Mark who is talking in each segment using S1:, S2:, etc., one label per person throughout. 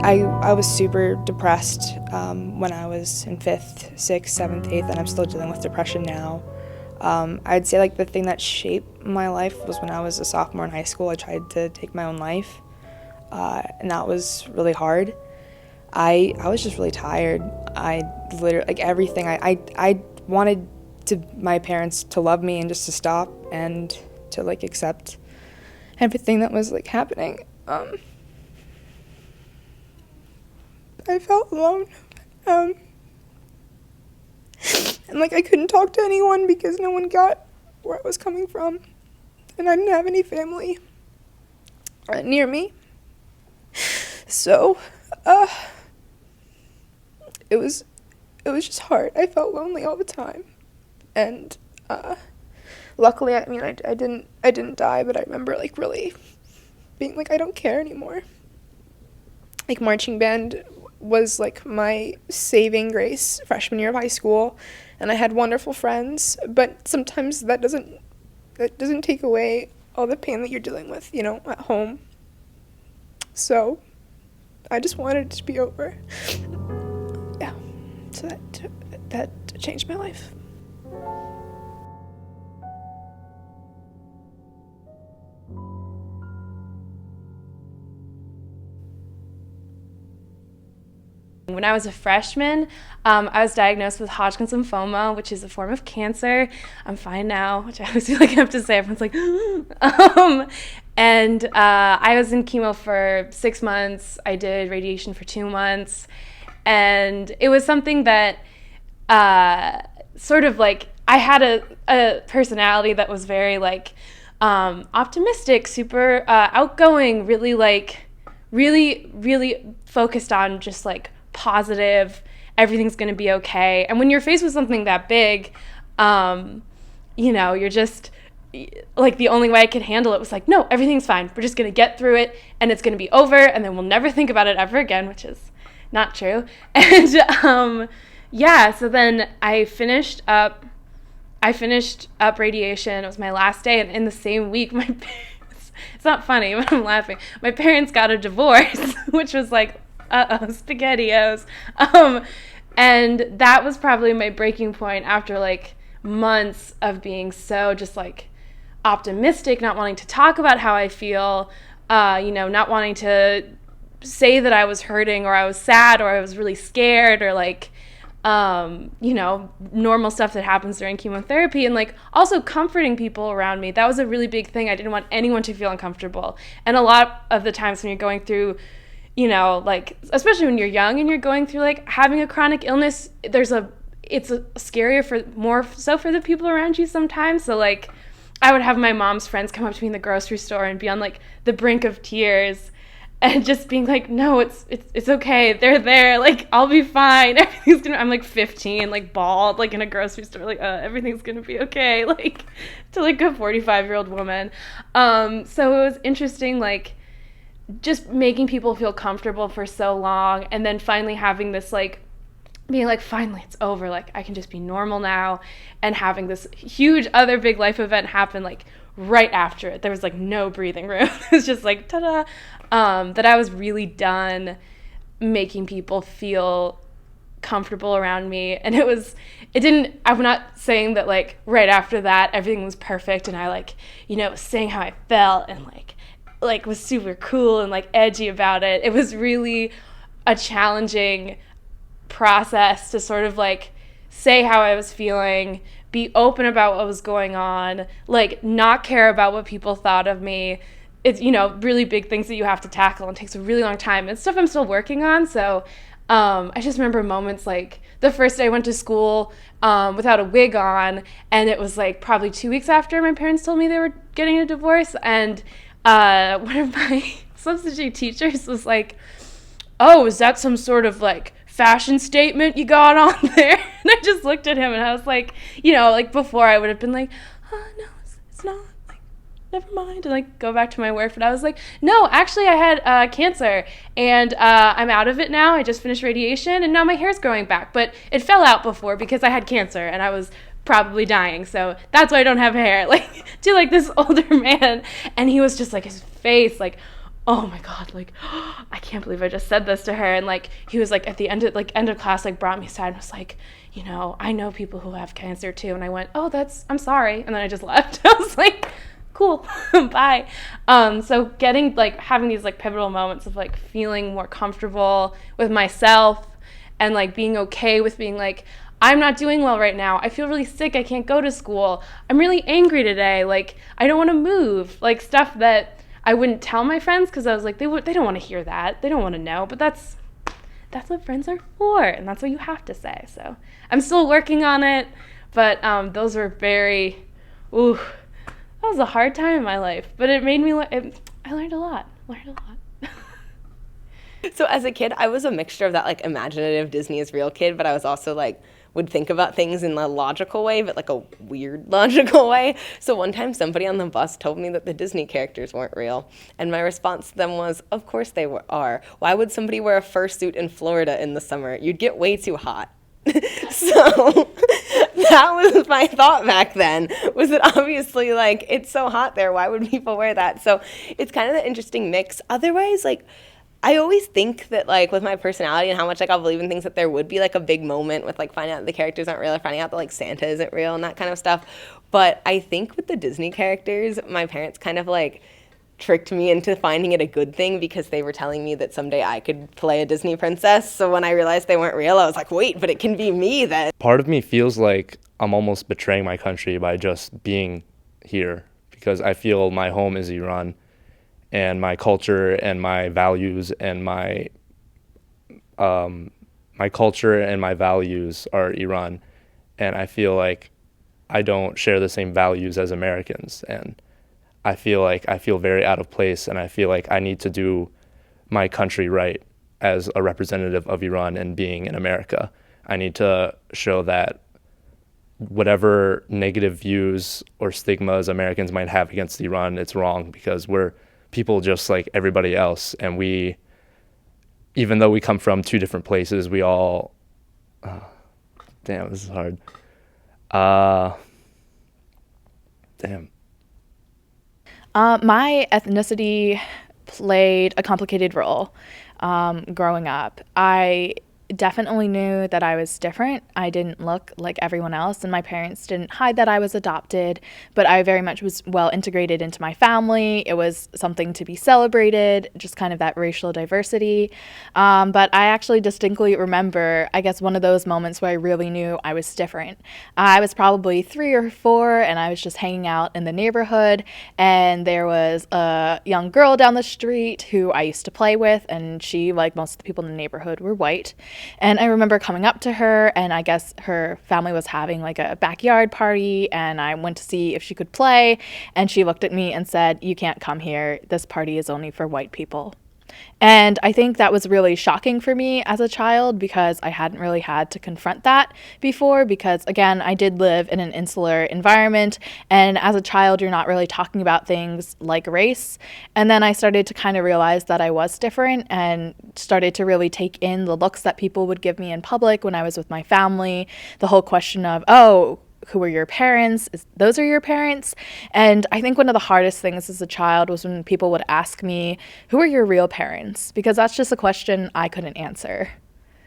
S1: I was super depressed when I was in 5th, 6th, 7th, 8th, and I'm still dealing with depression now. I'd say like the thing that shaped my life was when I was a sophomore in high school. I tried to take my own life, and that was really hard. I was just really tired. I literally, like everything, I wanted my parents to love me and just to stop and to like accept everything that was like happening. I felt alone. And like I couldn't talk to anyone because no one got where I was coming from. And I didn't have any family near me. So, it was just hard. I felt lonely all the time. And luckily, I mean, I didn't die, but I remember like really being like, I don't care anymore. Like marching band was like my saving grace freshman year of high school, and I had wonderful friends, but sometimes that doesn't take away all the pain that you're dealing with, you know, at home. So I just wanted it to be over. Yeah, so that changed my life.
S2: When I was a freshman, I was diagnosed with Hodgkin's lymphoma, which is a form of cancer. I'm fine now, which I always feel like I have to say. Everyone's like, and I was in chemo for 6 months. I did radiation for 2 months. And it was something that sort of like, I had a personality that was very like optimistic, super outgoing, really focused on just like positive, everything's going to be okay. And when you're faced with something that big, you know, you're just like, the only way I could handle it was like, no, everything's fine. We're just going to get through it and it's going to be over and then we'll never think about it ever again, which is not true. And yeah, so then I finished up radiation. It was my last day, and in the same week, my parents, it's not funny, but I'm laughing. My parents got a divorce, which was like, SpaghettiOs. And that was probably my breaking point after like months of being so just like optimistic, not wanting to talk about how I feel, you know, not wanting to say that I was hurting or I was sad or I was really scared or like, you know, normal stuff that happens during chemotherapy, and like also comforting people around me. That was a really big thing. I didn't want anyone to feel uncomfortable. And a lot of the times when you're going through, you know, like, especially when you're young and you're going through like having a chronic illness, it's scarier for more so for the people around you sometimes. So like I would have my mom's friends come up to me in the grocery store and be on like the brink of tears and just being like, no, it's okay. They're there. Like, I'll be fine. I'm like 15, like bald, like in a grocery store, like, everything's going to be okay. Like to like a 45-year-old woman. So it was interesting, like, just making people feel comfortable for so long, and then finally having this like being like, finally it's over, like I can just be normal now, and having this huge other big life event happen like right after it. There was like no breathing room. It was just like ta-da, that I was really done making people feel comfortable around me. And I'm not saying that like right after that everything was perfect and I like, you know, saying how I felt and like was super cool and like edgy about it. It was really a challenging process to sort of like say how I was feeling, be open about what was going on, like not care about what people thought of me. It's, you know, really big things that you have to tackle and takes a really long time. It's stuff I'm still working on. So I just remember moments like the first day I went to school without a wig on, and it was like probably 2 weeks after my parents told me they were getting a divorce, and one of my substitute teachers was like, oh, is that some sort of like fashion statement you got on there? And I just looked at him and I was like, you know, like before I would have been like, oh, no, it's not, like, never mind, and like go back to my work. But I was like, no, actually I had cancer, and I'm out of it now. I just finished radiation and now my hair's growing back, but it fell out before because I had cancer and I was probably dying, so that's why I don't have hair. Like, to like this older man, and he was just like, his face like oh my God, like, I can't believe I just said this to her. And like, he was like, at the end of class, like brought me aside and was like, you know, I know people who have cancer too. And I went, oh, I'm sorry. And then I just left. I was like, cool, bye. So getting, like, having these like pivotal moments of like feeling more comfortable with myself and like being okay with being like, I'm not doing well right now. I feel really sick. I can't go to school. I'm really angry today. Like, I don't want to move. Like, stuff that I wouldn't tell my friends because I was like, they don't want to hear that. They don't want to know. But that's what friends are for, and that's what you have to say. So I'm still working on it, but those were that was a hard time in my life. But it made me, I learned a lot.
S3: So as a kid, I was a mixture of that like imaginative Disney is real kid, but I was also like would think about things in a logical way, but like a weird logical way. So one time somebody on the bus told me that the Disney characters weren't real. And my response to them was, of course they are. Why would somebody wear a fursuit in Florida in the summer? You'd get way too hot. So that was my thought back then, was that obviously like it's so hot there. Why would people wear that? So it's kind of the interesting mix. Otherwise, like, I always think that, like, with my personality and how much, like, I'll believe in things, that there would be, like, a big moment with, like, finding out that the characters aren't real or finding out that, like, Santa isn't real and that kind of stuff. But I think with the Disney characters, my parents kind of, like, tricked me into finding it a good thing because they were telling me that someday I could play a Disney princess. So when I realized they weren't real, I was like, wait, but it can be me then.
S4: Part of me feels like I'm almost betraying my country by just being here because I feel my home is Iran. And my culture and my values and my culture and my values are Iran, and I feel like I don't share the same values as Americans, and I feel very out of place, and I feel like I need to do my country right as a representative of Iran and being in America. I need to show that whatever negative views or stigmas Americans might have against Iran, it's wrong because we're people just like everybody else, and we, even though we come from two different places, we all damn, this is hard. Damn.
S5: My ethnicity played a complicated role growing up. I definitely knew that I was different. I didn't look like everyone else, and my parents didn't hide that I was adopted, but I very much was well integrated into my family. It was something to be celebrated, just kind of that racial diversity. But I actually distinctly remember, I guess, one of those moments where I really knew I was different. I was probably 3 or 4, and I was just hanging out in the neighborhood, and there was a young girl down the street who I used to play with, and she, like most of the people in the neighborhood, were white. And I remember coming up to her, and I guess her family was having like a backyard party, and I went to see if she could play, and she looked at me and said, "You can't come here. This party is only for white people." And I think that was really shocking for me as a child because I hadn't really had to confront that before because, again, I did live in an insular environment, and as a child, you're not really talking about things like race. And then I started to kind of realize that I was different and started to really take in the looks that people would give me in public when I was with my family, the whole question of, oh, who are your parents? Those are your parents? And I think one of the hardest things as a child was when people would ask me, who are your real parents? Because that's just a question I couldn't answer.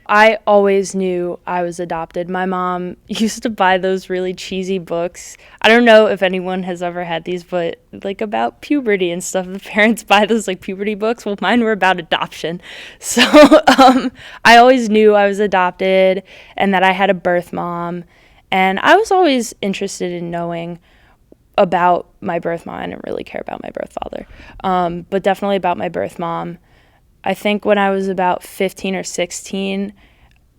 S6: I always knew I was adopted. My mom used to buy those really cheesy books. I don't know if anyone has ever had these, but like about puberty and stuff. The parents buy those like puberty books. Well, mine were about adoption. So I always knew I was adopted and that I had a birth mom. And I was always interested in knowing about my birth mom. I didn't really care about my birth father, but definitely about my birth mom. I think when I was about 15 or 16,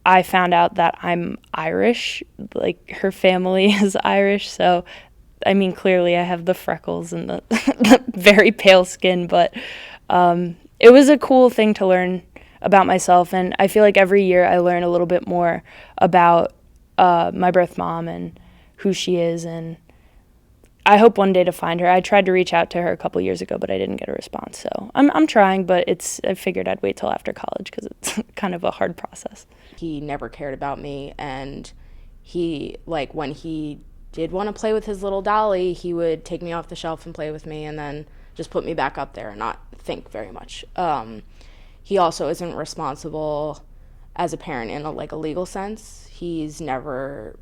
S6: I found out that I'm Irish. Like, her family is Irish. So, I mean, clearly I have the freckles and the very pale skin, but it was a cool thing to learn about myself. And I feel like every year I learn a little bit more about my birth mom and who she is, and I hope one day to find her. I tried to reach out to her a couple years ago, but I didn't get a response. So I'm trying, but I figured I'd wait till after college because it's kind of a hard process.
S7: He never cared about me, and he, like, when he did want to play with his little dolly, he would take me off the shelf and play with me and then just put me back up there and not think very much. He also isn't responsible as a parent in a legal sense. He's never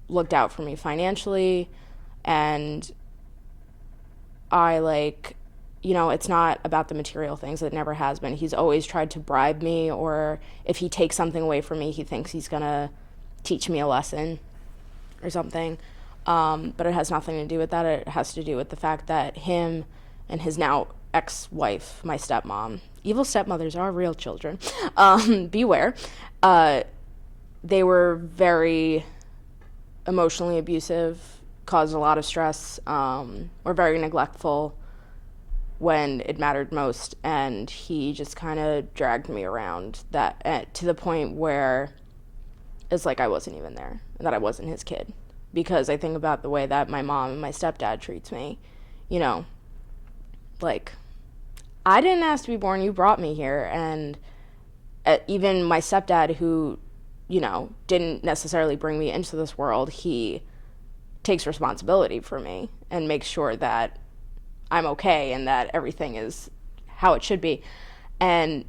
S7: looked out for me financially, and I it's not about the material things. It never has been. He's always tried to bribe me, or if he takes something away from me, he thinks he's gonna teach me a lesson or something. But it has nothing to do with that. It has to do with the fact that him and his now ex-wife, my stepmom, evil stepmothers are real children, beware, they were very emotionally abusive, caused a lot of stress, were very neglectful when it mattered most, and he just kind of dragged me around that to the point where it's like I wasn't even there, that I wasn't his kid. Because I think about the way that my mom and my stepdad treats me, I didn't ask to be born, you brought me here. And even my stepdad, who, didn't necessarily bring me into this world, he takes responsibility for me and makes sure that I'm okay and that everything is how it should be, and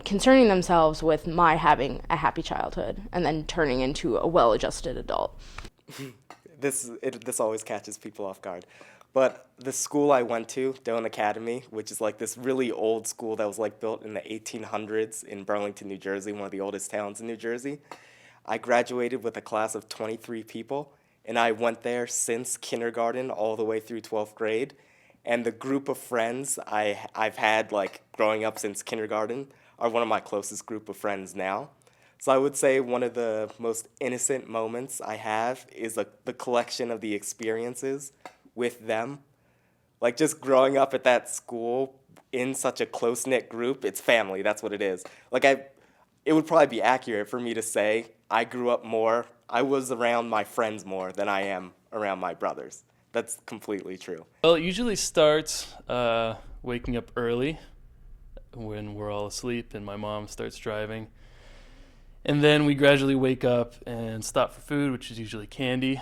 S7: concerning themselves with my having a happy childhood and then turning into a well-adjusted adult.
S8: This always catches people off guard. But the school I went to, Dillon Academy, which is this really old school that was built in the 1800s in Burlington, New Jersey, one of the oldest towns in New Jersey, I graduated with a class of 23 people, and I went there since kindergarten all the way through 12th grade. And the group of friends I've had growing up since kindergarten are one of my closest group of friends now. So I would say one of the most innocent moments I have is the collection of the experiences with them. Just growing up at that school in such a close-knit group, it's family, that's what it is. It would probably be accurate for me to say I was around my friends more than I am around my brothers. That's completely true.
S9: Well, it usually starts waking up early when we're all asleep and my mom starts driving. And then we gradually wake up and stop for food, which is usually candy.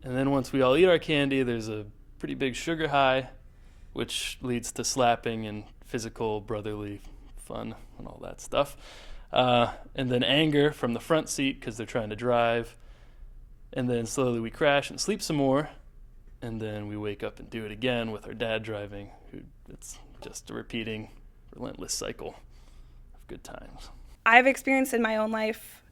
S9: And then once we all eat our candy, there's a pretty big sugar high, which leads to slapping and physical brotherly fun and all that stuff. And then anger from the front seat because they're trying to drive. And then slowly we crash and sleep some more. And then we wake up and do it again with our dad driving. It's just a repeating, relentless cycle of good times.
S10: I've experienced in my own life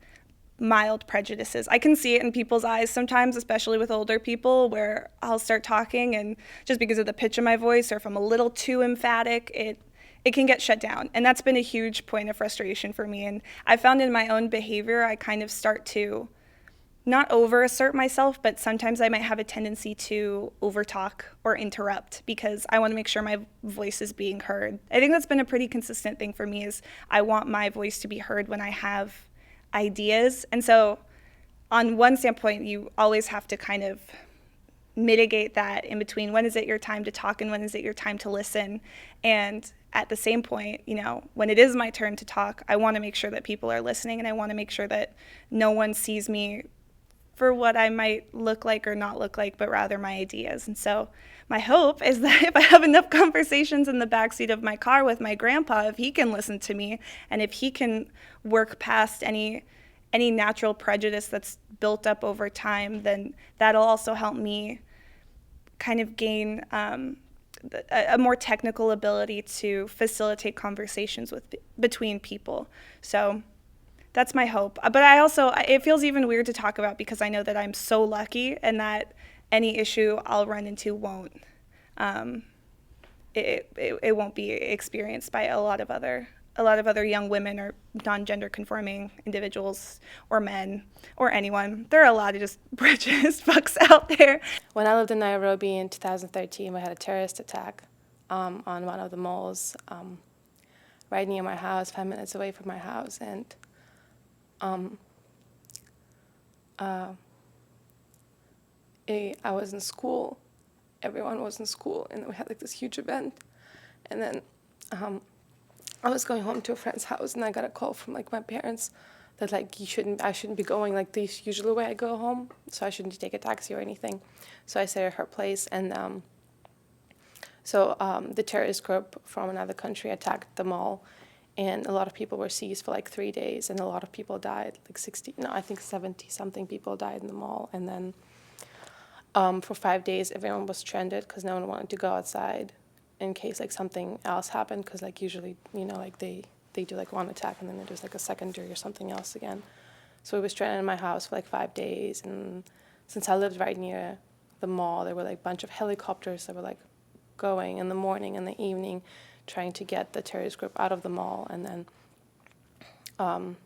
S10: mild prejudices. I can see it in people's eyes sometimes, especially with older people, where I'll start talking and just because of the pitch of my voice or if I'm a little too emphatic, it can get shut down. And that's been a huge point of frustration for me. And I found in my own behavior, I kind of start to not over-assert myself, but sometimes I might have a tendency to overtalk or interrupt because I want to make sure my voice is being heard. I think that's been a pretty consistent thing for me is I want my voice to be heard when I have ideas. And so on one standpoint, you always have to kind of mitigate that in between when is it your time to talk and when is it your time to listen. And at the same point, when it is my turn to talk, I want to make sure that people are listening and I want to make sure that no one sees me for what I might look like or not look like, but rather my ideas. And so my hope is that if I have enough conversations in the backseat of my car with my grandpa, if he can listen to me and if he can work past any natural prejudice that's built up over time, then that'll also help me kind of gain a more technical ability to facilitate conversations between people. So that's my hope. But it feels even weird to talk about because I know that I'm so lucky and that any issue I'll run into won't be experienced by a lot of other young women or non-gender conforming individuals or men or anyone. There are a lot of just prejudiced fucks out there.
S11: When I lived in Nairobi in 2013, we had a terrorist attack on one of the malls right near my house, 5 minutes away from my house, and I was in school. Everyone was in school, and we had like this huge event. And then I was going home to a friend's house, and I got a call from like my parents that like I shouldn't be going like this usually way I go home, so I shouldn't take a taxi or anything. So I stayed at her place, and So the terrorist group from another country attacked the mall, and a lot of people were seized for like 3 days, and a lot of people died, like 60, no, I think 70 something people died in the mall. And then for 5 days, everyone was stranded because no one wanted to go outside in case like something else happened, because like usually, like they do like one attack and then there's like a secondary or something else again. So we were stranded in my house for like 5 days, and since I lived right near the mall, there were like a bunch of helicopters that were like going in the morning and the evening, trying to get the terrorist group out of the mall. And then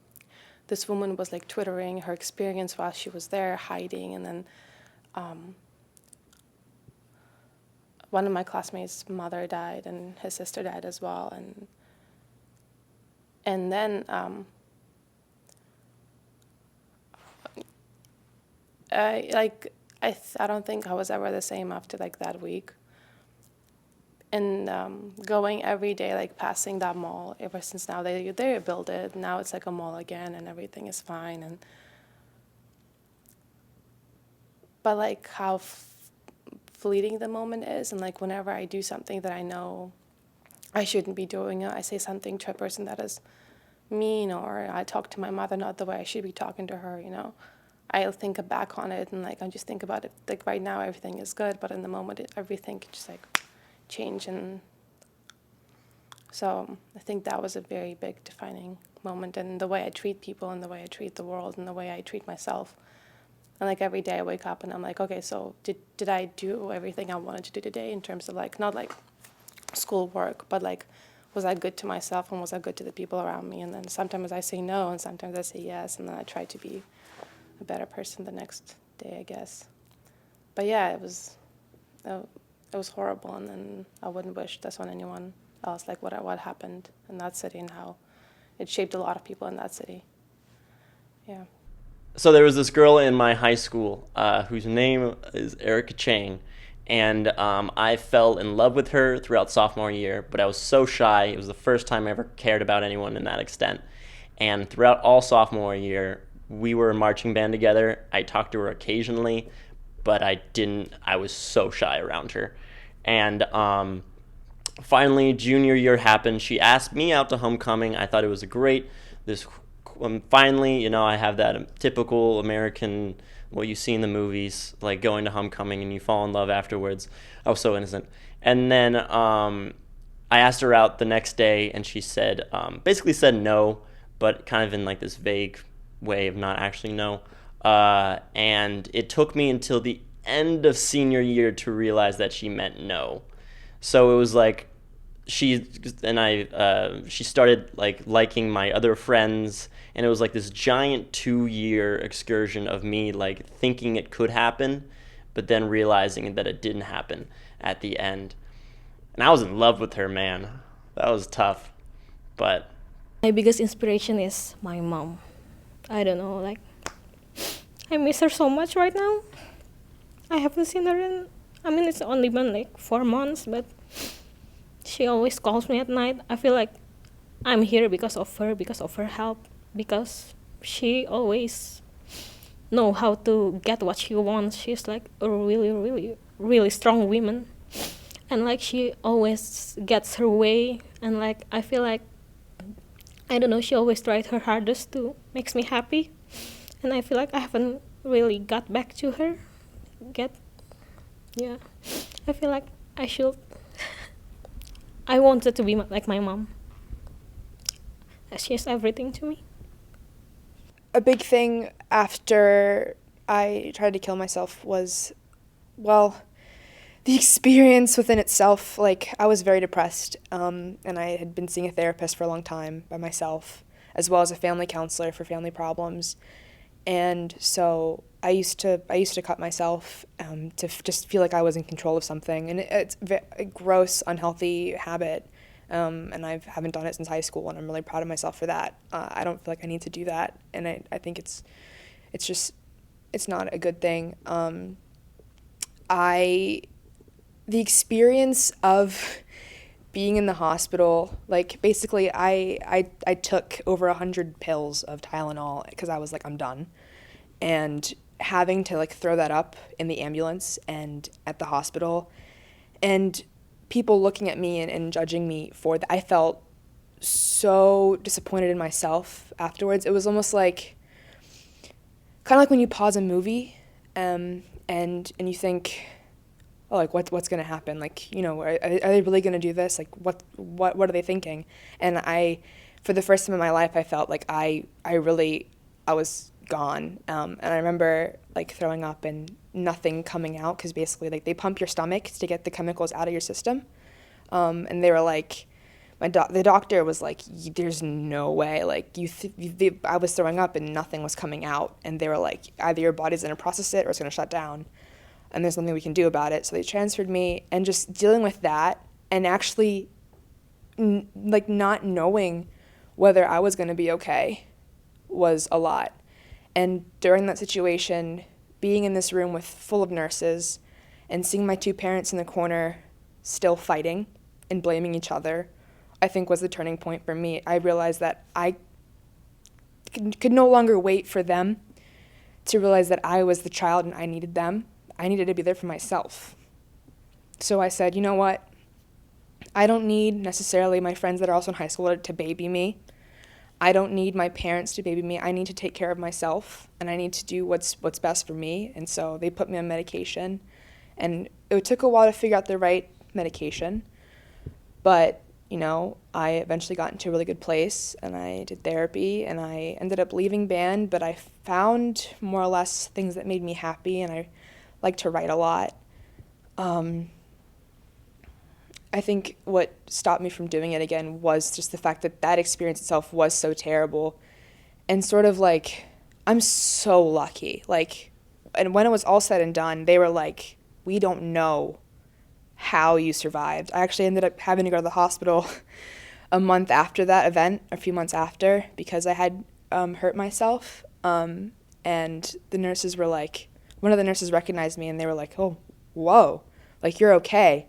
S11: this woman was like twittering her experience while she was there hiding, and then one of my classmates' mother died and his sister died as well. And then I don't think I was ever the same after like that week. And going every day, like passing that mall, ever since now they rebuilt it. Now it's like a mall again, and everything is fine. But like how fleeting the moment is, and like whenever I do something that I know I shouldn't be doing, I say something to a person that is mean, or I talk to my mother not the way I should be talking to her, I'll think back on it, and like I just think about it. Like right now, everything is good, but in the moment, everything could just like change. And so I think that was a very big defining moment in the way I treat people, and the way I treat the world, and the way I treat myself. And like every day I wake up and I'm like, okay, so did I do everything I wanted to do today in terms of like, not like schoolwork, but like, was I good to myself, and was I good to the people around me? And then sometimes I say no, and sometimes I say yes, and then I try to be a better person the next day, I guess. But yeah, it was horrible, and then I wouldn't wish this on anyone else, like what happened in that city and how it shaped a lot of people in that city. Yeah.
S12: So there was this girl in my high school whose name is Erica Chang, and I fell in love with her throughout sophomore year, but I was so shy. It was the first time I ever cared about anyone in that extent. And throughout all sophomore year, we were in marching band together. I talked to her occasionally, but I was so shy around her. And finally, junior year happened. She asked me out to homecoming. I thought it was finally, I have that typical American, what you see in the movies, like going to homecoming and you fall in love afterwards. I was so innocent. And then I asked her out the next day, and she said, basically said no, but kind of in like this vague way of not actually no. And it took me until the end of senior year to realize that she meant no. So it was like she started like liking my other friends, and it was like this giant 2-year excursion of me like thinking it could happen, but then realizing that it didn't happen at the end. And I was in love with her, man. That was tough. But
S13: my biggest inspiration is my mom. I don't know, like I miss her so much right now. I haven't seen her it's only been like 4 months, but she always calls me at night. I feel like I'm here because of her help, because she always know how to get what she wants. She's like a really, really, really strong woman, and like she always gets her way. And like I feel like, I don't know, she always tried her hardest to makes me happy, and I feel like I haven't really got back to her. I feel like I should. I wanted to be like my mom. She's everything to me.
S1: A big thing after I tried to kill myself was, well, the experience within itself. Like, I was very depressed, and I had been seeing a therapist for a long time by myself, as well as a family counselor for family problems. And so I used to cut myself to just feel like I was in control of something, and it's a gross, unhealthy habit. And I haven't done it since high school, and I'm really proud of myself for that. I don't feel like I need to do that, and I think it's not a good thing. The experience of being in the hospital, like basically I took over 100 pills of Tylenol because I was like, I'm done, and having to like throw that up in the ambulance and at the hospital, and people looking at me and judging me for that. I felt so disappointed in myself afterwards. It was almost like, kind of like when you pause a movie, and you think, oh, like what's gonna happen? Like, you know, are they really gonna do this? Like, what are they thinking? And for the first time in my life, I felt like I was gone. And I remember like throwing up and nothing coming out, because basically like they pump your stomach to get the chemicals out of your system. And they were like, the doctor was like, there's no way, like I was throwing up and nothing was coming out. And they were like, either your body's gonna process it or it's gonna shut down, and there's nothing we can do about it. So they transferred me, and just dealing with that and actually like not knowing whether I was gonna be okay was a lot. And during that situation, being in this room full of nurses and seeing my two parents in the corner still fighting and blaming each other, I think was the turning point for me. I realized that I could no longer wait for them to realize that I was the child and I needed them. I needed to be there for myself. So I said, you know what? I don't need necessarily my friends that are also in high school to baby me. I don't need my parents to baby me. I need to take care of myself, and I need to do what's best for me. And so they put me on medication, and it took a while to figure out the right medication. But, you know, I eventually got into a really good place, and I did therapy, and I ended up leaving band, but I found more or less things that made me happy, and I like to write a lot. I think what stopped me from doing it again was just the fact that experience itself was so terrible, and sort of like, I'm so lucky. Like, and when it was all said and done, they were like, we don't know how you survived. I actually ended up having to go to the hospital a month after that event, a few months after, because I had hurt myself. And the nurses were like, one of the nurses recognized me, and they were like, oh, whoa, like, you're okay.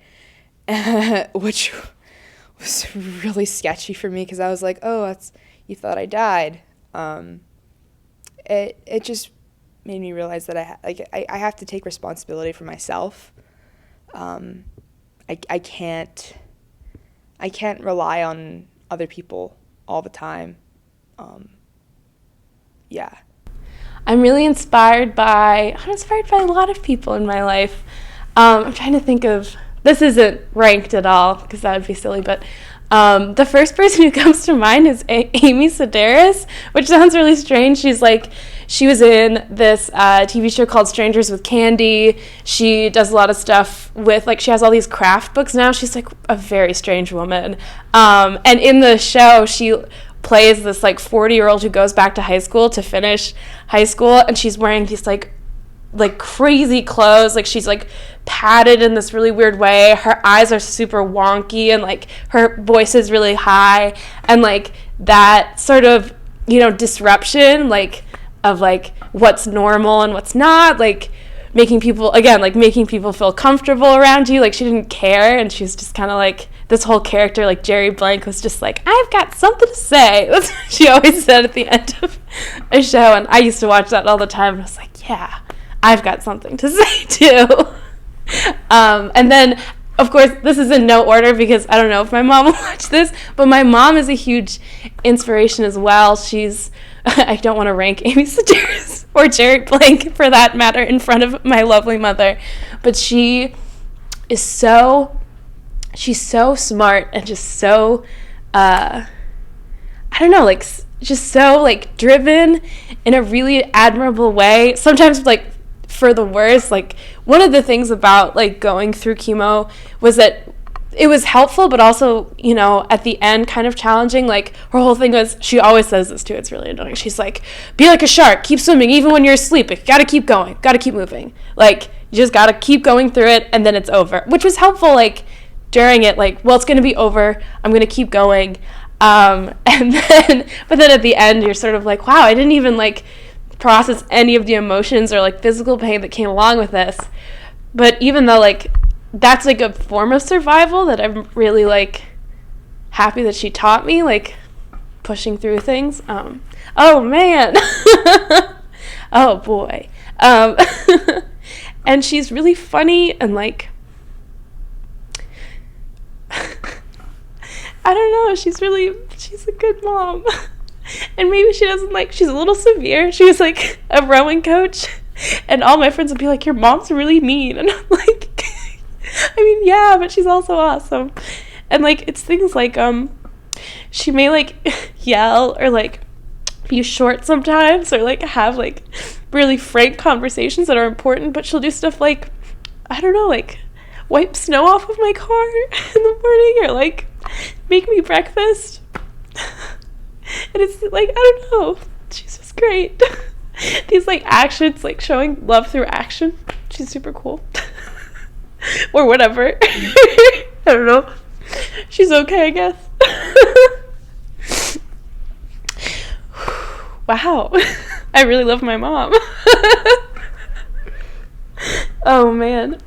S1: Which was really sketchy for me, because I was like, oh, you thought I died. It just made me realize that I have to take responsibility for myself. I can't rely on other people all the time. Yeah.
S2: I'm really inspired by a lot of people in my life. I'm trying to think of, this isn't ranked at all because that would be silly, but the first person who comes to mind is Amy Sedaris, which sounds really strange. She was in this TV show called Strangers with Candy. She does a lot of stuff with, like, she has all these craft books now. She's like a very strange woman. And in the show, she plays this like 40-year-old who goes back to high school to finish high school, and she's wearing these like crazy clothes. Like, she's like padded in this really weird way. Her eyes are super wonky, and like her voice is really high, and like that sort of, you know, disruption like of like what's normal and what's not, like making people feel comfortable around you. Like, she didn't care, and she was just kind of like this whole character, like Jerry Blank, was just like, I've got something to say. That's what she always said at the end of a show, and I used to watch that all the time, and I was like, yeah, I've got something to say too. And then, of course, this is in no order because I don't know if my mom will watch this, but my mom is a huge inspiration as well. I don't want to rank Amy Sedaris or Jerry Blank for that matter in front of my lovely mother, but she's so smart and just so, I don't know, like, just so, like, driven in a really admirable way. Sometimes, like, for the worst. Like, one of the things about, like, going through chemo was that it was helpful, but also, you know, at the end kind of challenging. Like, her whole thing was, she always says this too, it's really annoying. She's like, be like a shark, keep swimming even when you're asleep. You gotta keep going, gotta keep moving. Like, you just gotta keep going through it, and then it's over. Which was helpful, like, during it, like, well, it's gonna be over, I'm gonna keep going. But then at the end, you're sort of like, wow, I didn't even, like, process any of the emotions or, like, physical pain that came along with this. But even though, like, that's, like, a form of survival that I'm really, like, happy that she taught me, like, pushing through things. Oh, man. Oh, boy. And she's really funny and, like, I don't know, she's a good mom. And maybe she doesn't she's a little severe. She was like a rowing coach, and all my friends would be like, your mom's really mean. And I'm like, I mean, yeah, but she's also awesome. And it's things like she may yell or be short sometimes, or have really frank conversations that are important, but she'll do stuff I don't know, wipe snow off of my car in the morning, or make me breakfast. And it's I don't know, she's just great. These actions, showing love through action, she's super cool. Or whatever. I don't know, she's okay, I guess. Wow, I really love my mom. Oh man.